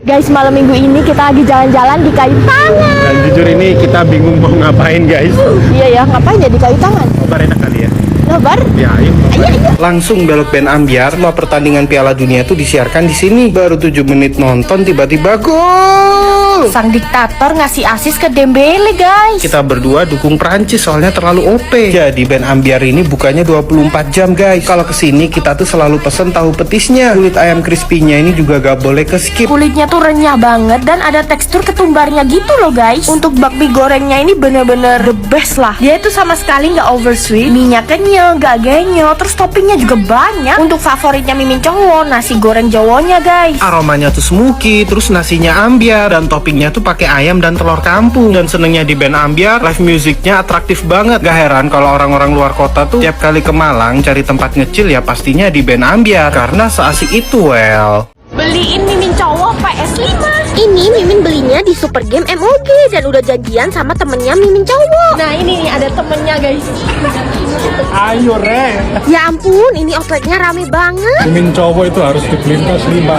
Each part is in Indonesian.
Guys, malam minggu ini kita lagi jalan-jalan di Kayu Tangan. Dan jujur ini kita bingung mau ngapain guys. Iya ya, ngapain ya di Kayu Tangan? Nobar enak kali ya. Nobar? Ya ayo. Ayo. Langsung belok band Ambyar. Semua pertandingan Piala Dunia tuh disiarkan di sini. Baru 7 menit nonton tiba-tiba gol. Sang diktator ngasih asis ke Dembele guys. Kita berdua dukung Prancis soalnya terlalu OP. Jadi band Ambyar ini bukanya 24 jam guys. Kalau kesini kita tuh selalu pesen tahu petisnya. Kulit ayam crispy-nya ini juga gak boleh ke skip. Kulitnya tuh renyah banget dan ada tekstur ketumbarnya gitu loh guys. Untuk bakmi gorengnya ini bener-bener the best lah. Dia itu sama sekali nggak oversweet, minyak kenyal, gak genyo, terus toppingnya juga banyak. Untuk favoritnya Mimin cowok, nasi goreng Jawonya guys. Aromanya tuh smoky, terus nasinya ambyar, dan toppingnya tuh pakai ayam dan telur kampung. Dan senengnya di band Ambyar, live musicnya atraktif banget. Gak heran kalau orang-orang luar kota tuh tiap kali ke Malang cari tempat ngecil ya pastinya di band Ambyar, karena seasik itu well. Beliin Mimin cowok PS5. Ini Mimin belinya di Super Game MOG dan udah janjian sama temennya Mimin cowok. Nah ini nih ada temennya guys. Ayo re. Ya ampun, ini outletnya rame banget. Mimin cowok itu harus dibeliin PS5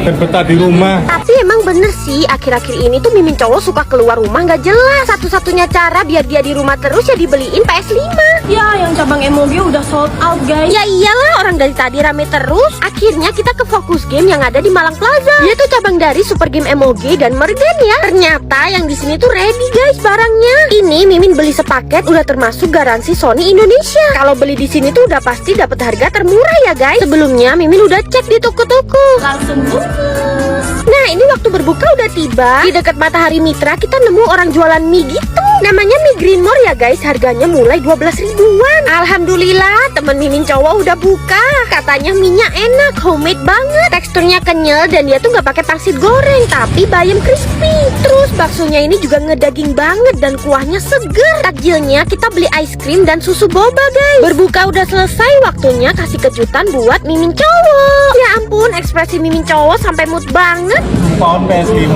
dan betah di rumah. Tapi emang bener sih, akhir-akhir ini tuh Mimin cowok suka keluar rumah gak jelas. Satu-satunya cara biar dia di rumah terus ya dibeliin PS5. Ya yang cabang MOG udah sold out guys. Ya iyalah, orang dari tadi rame terus. Akhirnya kita ke Focus Game yang ada di Malang Plaza. Dia tuh cabang dari Super Game MOG dan Mergen ya. Ternyata yang di sini tuh ready guys barangnya. Ini Mimin beli sepaket udah termasuk garansi Sony Indonesia. Kalau beli di sini tuh udah pasti dapat harga termurah ya guys. Sebelumnya Mimin udah cek di toko-toko. Langsung bungkus. Nah ini waktu berbuka udah tiba. Di dekat Matahari Mitra kita nemu orang jualan mie gitu. Namanya mie Greenmore ya guys. Harganya mulai 12 ribuan. Alhamdulillah temen Mimin cowok udah buka. Katanya mie-nya enak, homemade banget. Teksturnya kenyal dan dia tuh nggak pakai pangsit goreng, tapi bayam crispy. Terus baksonya ini juga ngedaging banget dan kuahnya seger. Takjilnya kita beli ice cream dan susu boba guys. Berbuka udah selesai, waktunya kasih kejutan buat Mimin cowok. Ya ampun, ekspresi Mimin cowok sampai mood banget. Pound PS5,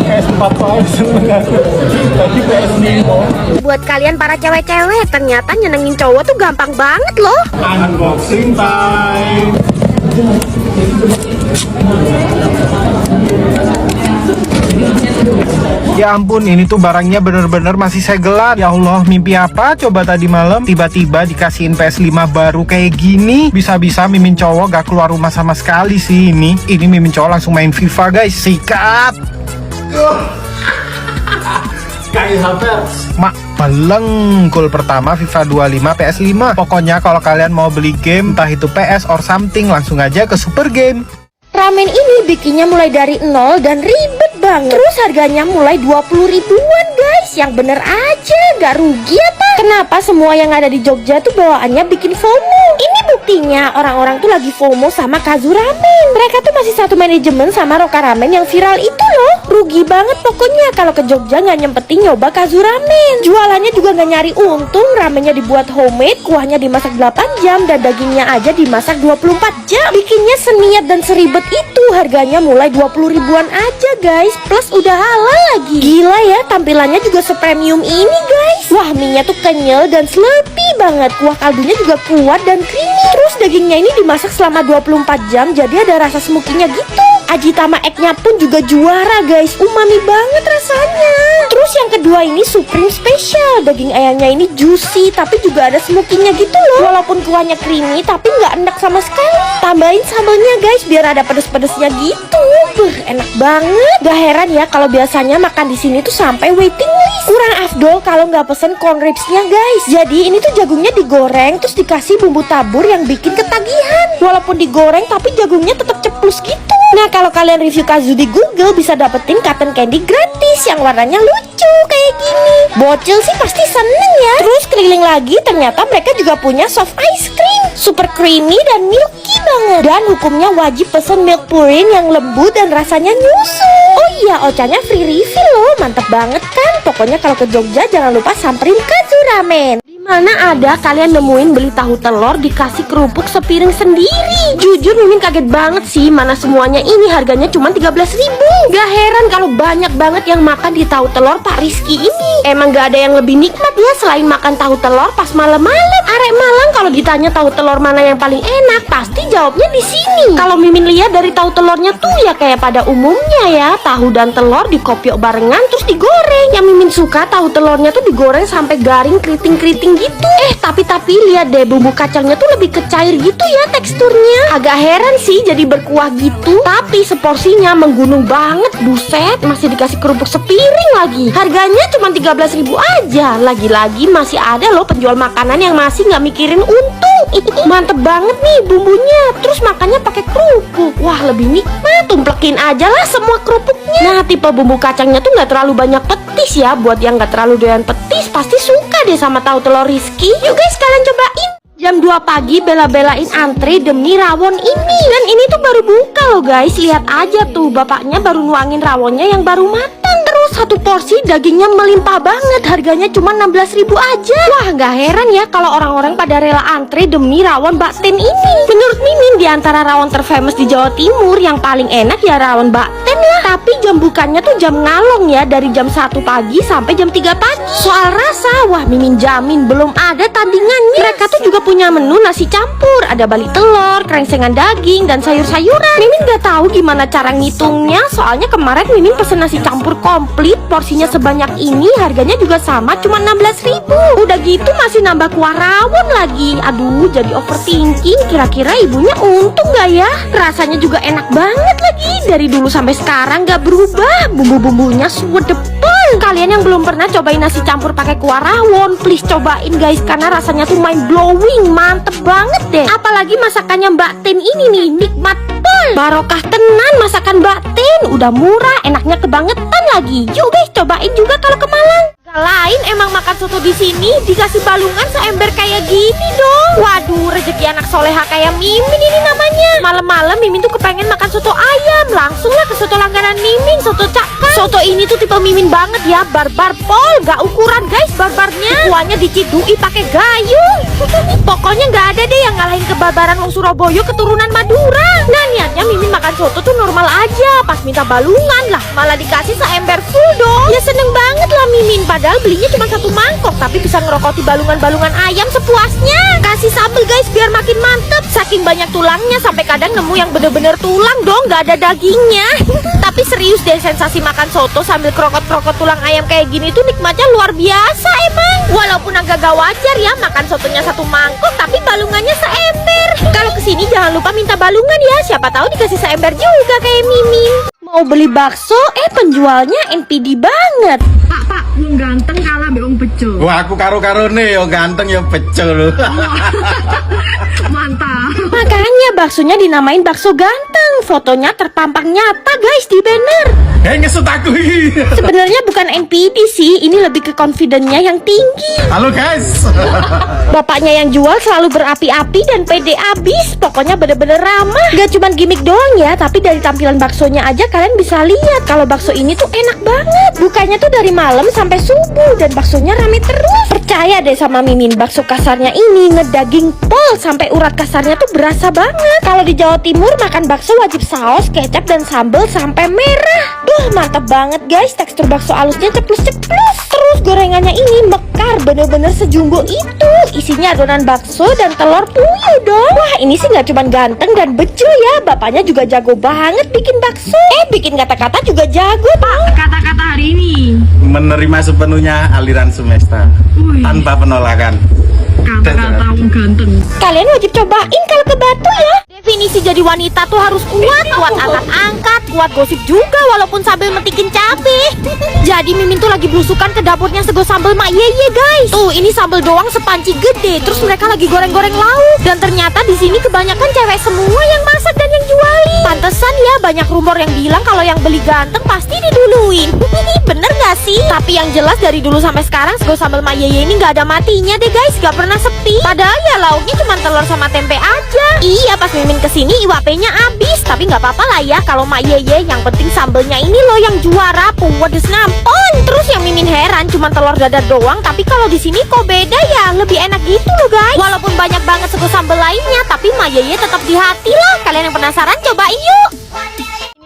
PS4 pound seneng aku. Tadi PS5. Buat kalian para cewek-cewek, ternyata nyenengin cowok tuh gampang banget loh. Unboxing time. Ya ampun, ini tuh barangnya bener-bener masih segelan. Ya Allah, mimpi apa coba tadi malam tiba-tiba dikasihin PS5 baru kayak gini. Bisa-bisa Mimin cowok gak keluar rumah sama sekali sih ini. Ini Mimin cowok langsung main FIFA guys. Sikat. Sky Havers. Mak peleng gol pertama FIFA 25 PS5. Pokoknya kalau kalian mau beli game entah itu PS or something, langsung aja ke Super Game. Ramen ini bikinnya mulai dari nol dan ribet banget. Terus harganya mulai 20 ribuan guys. Yang bener aja, gak rugi apa? Kenapa semua yang ada di Jogja tuh bawaannya bikin FOMO? Ini buktinya orang-orang tuh lagi FOMO sama Kazu Ramen. Mereka tuh masih satu manajemen sama Roka Ramen yang viral itu loh. Rugi banget pokoknya kalau ke Jogja gak nyempetin nyoba Kazu Ramen. Jualannya juga gak nyari untung. Ramennya dibuat homemade, kuahnya dimasak 8 jam dan dagingnya aja dimasak 24 jam. Bikinnya seniat dan seribet itu. Harganya mulai 20 ribuan aja guys. Plus udah halal lagi. Gila ya, tampilannya juga sepremium ini guys. Wah, mie-nya tuh kenyal dan slurpy banget. Kuah kaldunya juga kuat dan creamy. Terus dagingnya ini dimasak selama 24 jam, jadi ada rasa smokinya gitu. Ajitama egg-nya pun juga juara guys. Umami banget rasanya. Terus yang kedua ini Supreme Special. Daging ayamnya ini juicy tapi juga ada smokinya gitu loh. Walaupun kuahnya creamy tapi nggak enak sama sekali. Tambahin sambelnya guys biar ada pedes-pedesnya gitu. Enak banget. Gak heran ya kalau biasanya makan di sini tuh sampai waiting list. Kurang afdol kalau nggak pesen corn ribs-nya guys. Jadi ini tuh jagungnya digoreng terus dikasih bumbu tabur yang bikin ketagihan. Walaupun digoreng tapi jagungnya tetap ceplus gitu. Nah kalau kalian review Kazu di Google bisa dapetin cotton candy gratis yang warnanya lucu kayak gini. Bocil sih pasti seneng ya. Terus keliling lagi ternyata mereka juga punya soft ice cream, super creamy dan milky banget. Dan hukumnya wajib pesen milk purin yang lembut dan rasanya nyusu. Oh iya, ocanya free refill loh, mantep banget kan. Pokoknya kalau ke Jogja jangan lupa samperin Kazu Ramen. Mana ada kalian nemuin beli tahu telur dikasih kerupuk sepiring sendiri? Jujur Mimin kaget banget sih, mana semuanya ini harganya cuma 13.000. Gak heran kalau banyak banget yang makan di tahu telur Pak Rizky ini. Emang gak ada yang lebih nikmat ya selain makan tahu telur pas malam-malam. Arek Malang kalau ditanya tahu telur mana yang paling enak, pasti jawabnya di sini. Kalau Mimin lihat dari tahu telurnya tuh ya kayak pada umumnya ya, tahu dan telur dikopiok barengan terus digoreng. Yang Mimin suka tahu telurnya tuh digoreng sampai garing keriting-keriting gitu. Tapi lihat deh, bumbu kacangnya tuh lebih kecair gitu ya teksturnya. Agak heran sih jadi berkuah gitu, tapi seporsinya menggunung banget. Buset, masih dikasih kerupuk sepiring lagi. Harganya cuma 13.000 aja. Lagi-lagi masih ada loh penjual makanan yang masih nggak mikirin untung. Mantep banget nih bumbunya, terus makannya pakai kerupuk. Wah, lebih nikmat. Tumplekin aja lah semua kerupuknya. Nah, tipe bumbu kacangnya tuh nggak terlalu banyak petis ya. Buat yang nggak terlalu doyan petis pasti suka deh sama tahu telur Rizky. Yuk guys, kalian cobain. Jam 2 pagi bela-belain antri demi rawon ini. Dan ini tuh baru buka loh guys. Lihat aja tuh, bapaknya baru nuangin rawonnya yang baru matang. Terus satu porsi dagingnya melimpah banget. Harganya cuma 16.000 aja. Wah, gak heran ya kalau orang-orang pada rela antri demi rawon Mbak Ten ini. Menurut Mimin, di antara rawon terfamous di Jawa Timur, yang paling enak ya rawon Mbak Ten lah. Tapi jam bukanya tuh jam ngalong ya, dari jam 1 pagi sampai jam 3 pagi. Soal rasa, wah Mimin jamin belum ada tandingannya. Mereka tuh juga punya menu nasi campur, ada bali telur, krengsengan daging, dan sayur-sayuran. Mimin gak tahu gimana cara ngitungnya, soalnya kemarin Mimin pesen nasi campur komplit, porsinya sebanyak ini, harganya juga sama, cuma 16.000. Udah gitu masih nambah kuah rawon lagi. Aduh, jadi overthinking, kira-kira ibunya untung gak ya? Rasanya juga enak banget lagi, dari dulu sampai sekarang gak berubah, bumbu-bumbunya swedepol. Kalian yang belum pernah cobain nasi campur pakai kuah rawon, please cobain guys, karena rasanya tuh mind blowing, mantep banget deh. Apalagi masakannya Mbak Ten ini nih, nikmat pol. Barokah tenan masakan Mbak Ten, udah murah, enaknya kebangetan lagi. Yuk guys, cobain juga kalau ke Malang. Gak lain emang makan soto di sini dikasih balungan seember kayak gini dong. Waduh, rezeki anak soleha kayak Mimin ini namanya. Malam-malam Mimin tuh kepengen makan soto ayam, langsunglah ke soto langganan Mimin, soto Cak Kang. Soto ini tuh tipe Mimin banget ya, barbar pol, gak ukuran guys barbarnya. Kuahnya dicidui pakai gayung. Pokoknya gak ada deh yang ngalahin kebarbaran wong Surabaya keturunan Madura. Nah, niatnya Mimin makan soto tuh normal aja, pas minta balungan lah malah dikasih seember full dong. Ya seneng banget lah Mimin, padahal belinya cuma 1 mangkok tapi bisa ngerokoti balungan-balungan ayam sepuasnya. Kasih sambel guys biar makin mantep. Saking banyak tulangnya sampai kadang nemu yang bener-bener tulang dong, gak ada dagingnya. Tapi serius deh, sensasi makan soto sambil krokot-krokot tulang ayam kayak gini tuh nikmatnya luar biasa emang. Walaupun agak gak wajar ya makan sotonya 1 mangkok tapi balungannya seember. Kalau kesini jangan lupa minta balungan ya, siapa tahu dikasih seember juga kayak Mimin. Mau beli bakso, penjualnya NPD banget. Pak, wong ganteng kalah mbek wong bejo. Wah, aku karo-karone yo ganteng yo becel. Mantap. Makanya baksonya dinamain bakso ganteng. Fotonya terpampang nyata guys di banner. Ngesut aku iki. Sebenarnya bukan NPD sih, ini lebih ke confidence-nya yang tinggi. Halo guys. Bapaknya yang jual selalu berapi-api dan pede abis. Pokoknya bener-bener ramah. Gak cuma gimmick doang ya, tapi dari tampilan baksonya aja kalian bisa lihat kalau bakso ini tuh enak banget. Bukanya tuh dari malam sampai subuh dan baksonya rame terus. Percaya deh sama Mimin, bakso kasarnya ini ngedaging pol sampai urat kasarnya tuh berasa banget. Kalau di Jawa Timur makan bakso wajib saus, kecap, dan sambal sampai merah. Mantap banget guys, tekstur bakso halusnya ceplus-ceplus. Terus gorengannya ini mekar, bener-bener sejumbo itu. Isinya adonan bakso dan telur puyuh dong. Wah, ini sih gak cuma ganteng dan bejo ya, bapaknya juga jago banget bikin bakso. Bikin kata-kata juga jago Pak. Kata-kata hari ini. Menerima sepenuhnya aliran semesta tanpa penolakan. Kata-kata wong ganteng. Kalian wajib cobain kalau ke Batu ya. Definisi jadi wanita tuh harus kuat angkat-angkat, kuat gosip juga walaupun sambil metikin cabe. Jadi Mimin tuh lagi belusukan ke dapurnya Sego Sambal Mak Yeye guys. Tuh, ini sambal doang sepanci gede, terus mereka lagi goreng-goreng lauk. Dan ternyata di sini kebanyakan cewek semua yang masak dan yang jualin. Pantesan ya banyak rumor yang bilang kalau yang beli ganteng pasti diduluin. Bener gak sih? Tapi yang jelas dari dulu sampai sekarang Sego Sambal Mak Yeye ini gak ada matinya deh guys, gak pernah sepi. Padahal ya lauknya cuma telur sama tempe aja. Iya, pas Mimin Mimin kesini IWP-nya habis, tapi nggak apa-apa lah ya kalau Mak Yeye. Yang penting sambelnya ini loh yang juara, pedes ngampon. Terus yang Mimin heran cuma telur dadar doang, tapi kalau di sini kok beda ya, lebih enak gitu loh guys. Walaupun banyak banget suku sambel lainnya, tapi Mak Yeye tetap di hati lah. Kalian yang penasaran cobain yuk.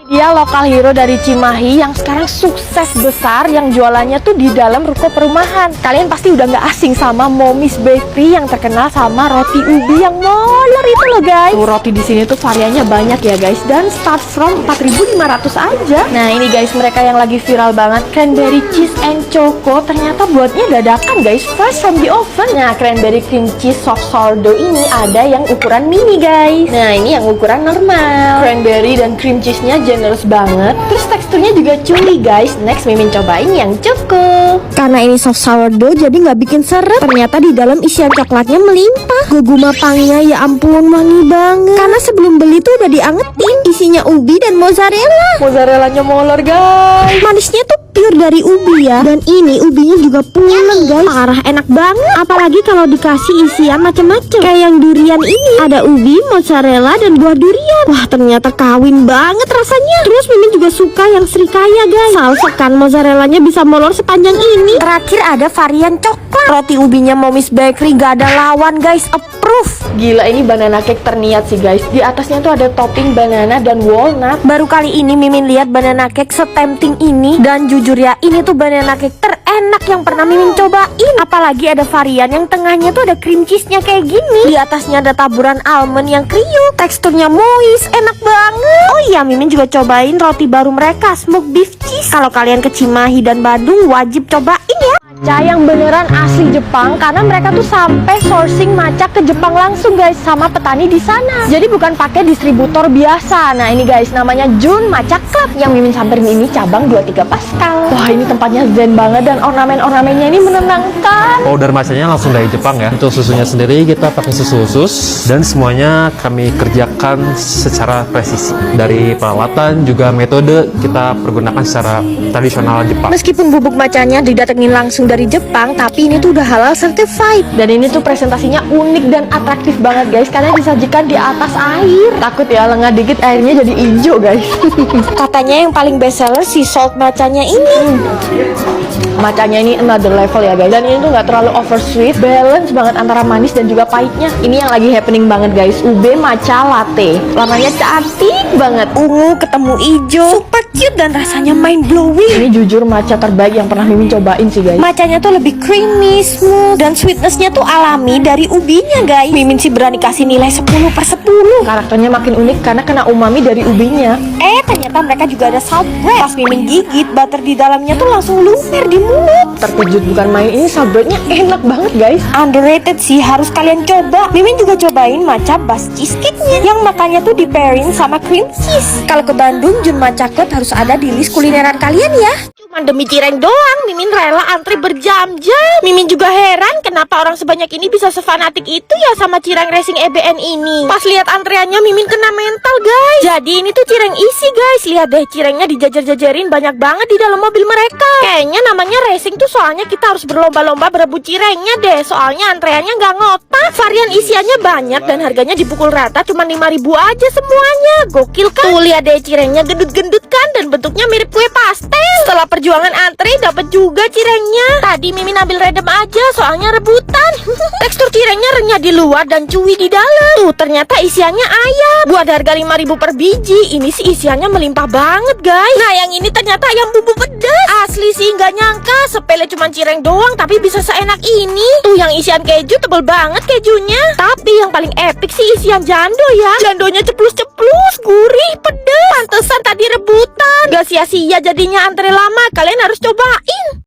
Dia lokal hero dari Cimahi yang sekarang sukses besar, yang jualannya tuh di dalam ruko perumahan. Kalian pasti udah nggak asing sama Mommy's Bakery yang terkenal sama roti ubi yang moler itu loh guys. Tuh, roti di sini tuh variannya banyak ya guys, dan start from 4.500 aja. Nah ini guys, mereka yang lagi viral banget, cranberry cheese and choco, ternyata buatnya dadakan guys, fresh from the oven. Nah cranberry cream cheese soft sourdough ini ada yang ukuran mini guys. Nah ini yang ukuran normal. Cranberry dan cream cheese-nya generous banget, terus teksturnya juga chewy guys. Next Mimin cobain yang choco. Karena ini soft sourdough jadi nggak bikin seret. Ternyata di dalam isian coklatnya melimpah. Guguma pangnya ya ampun wangi banget. Karena sebelum beli tuh udah diangetin. Isinya ubi dan mozzarella. Mozzarellanya molar guys. Manisnya tuh pure dari ubi ya. Dan ini ubinya juga pulen guys. Parah enak banget. Apalagi kalau dikasih isian macam-macam. Kayak yang durian ini. Ada ubi, mozzarella, dan buah durian. Wah ternyata kawin banget rasanya. Terus Mimin juga suka yang serikaya guys. Salsa kan mozzarellanya bisa molor sepanjang ini. Terakhir ada varian coklat. Roti ubinya Mommy's Bakery gak ada lawan guys. Approve. Gila ini banana cake terniat sih guys. Di atasnya tuh ada topping banana dan walnut. Baru kali ini Mimin lihat banana cake setempting ini. Dan jujur ya, ini tuh banana cake terenak yang pernah Mimin cobain. Apalagi ada varian yang tengahnya tuh ada cream cheese-nya kayak gini. Di atasnya ada taburan almond yang kriuk. Teksturnya moist, enak banget. Oh iya, Mimin juga cobain roti baru mereka, smoked beef cheese. Kalau kalian ke Cimahi dan Bandung wajib cobain ya. Matcha yang beneran asli Jepang, karena mereka tuh sampai sourcing matcha ke Jepang langsung guys sama petani di sana. Jadi bukan pakai distributor biasa. Nah ini guys, namanya Jun Matcha Club. Yang Mimin samperin ini cabang 23 Pascal. Wah ini tempatnya zen banget dan ornamen-ornamennya ini menenangkan. Powder matchanya langsung dari Jepang ya. Untuk susunya sendiri kita pakai susu khusus dan semuanya kami kerjakan secara presisi. Dari peralatan juga metode kita pergunakan secara tradisional Jepang. Meskipun bubuk matchanya didatengin langsung dari Jepang, tapi ini tuh udah halal certified. Dan ini tuh presentasinya unik dan atraktif banget guys, karena disajikan di atas air. Takut ya lengah dikit airnya jadi hijau guys. Katanya yang paling best seller si salt matchanya ini. Matchanya ini another level ya guys. Dan ini tuh nggak terlalu over sweet, balance banget antara manis dan juga pahitnya. Ini yang lagi happening banget guys, ube matcha latte. Warnanya cantik banget, ungu ketemu hijau, super cute dan rasanya mind blowing. Ini jujur matcha terbaik yang pernah Mimin cobain sih guys. Matchanya tuh lebih creamy, smooth, dan sweetnessnya tuh alami dari ubinya guys. Mimin sih berani kasih nilai 10/10. Karakternya makin unik karena kena umami dari ubinya. Ternyata mereka juga ada salt bread. Pas Mimin gigit, butter di dalamnya tuh langsung lumer di mulut. Terkejut bukan main, ini salt breadnya enak banget guys. Underrated sih, harus kalian coba. Mimin juga cobain matcha bus cheesecake-nya yang makannya tuh di pairing sama cream cheese. Kalau ke Bandung, Jun Matcha Club harus ada di list kulineran kalian ya. Cuma demi cireng doang, Mimin rela antri berjam-jam. Mimin juga heran kenapa orang sebanyak ini bisa sefanatik itu ya sama cireng racing EBN ini. Pas lihat antreannya Mimin kena mental guys. Jadi ini tuh cireng isi guys. Lihat deh cirengnya dijajar-jajarin banyak banget di dalam mobil mereka. Kayaknya namanya racing tuh soalnya kita harus berlomba-lomba berebut cirengnya deh. Soalnya antreannya nggak ngotak. Varian isiannya banyak dan harganya dipukul rata cuma 5.000 aja semuanya. Gokil kan? Tuh lihat deh cirengnya gendut-gendut kan dan bentuknya mirip kue pastel. Setelah perjuangan antri dapat juga cirengnya. Tadi Mimin ambil redem aja soalnya rebutan. Tekstur cirengnya renyah di luar dan chewy di dalam. Tuh ternyata isiannya ayam. Buat harga 5.000 per biji, ini sih isiannya melimpah banget guys. Nah yang ini ternyata ayam bumbu pedas. Asli sih nggak nyangka, sepele cuma cireng doang tapi bisa seenak ini. Tuh yang isian keju tebel banget kejunya. Tapi yang paling epic sih isian jando ya. Jandonya ceplus-ceplus, gurih, pedas. Pantesan tadi rebutan. Gak sia-sia jadinya antre lama. Kalian harus cobain.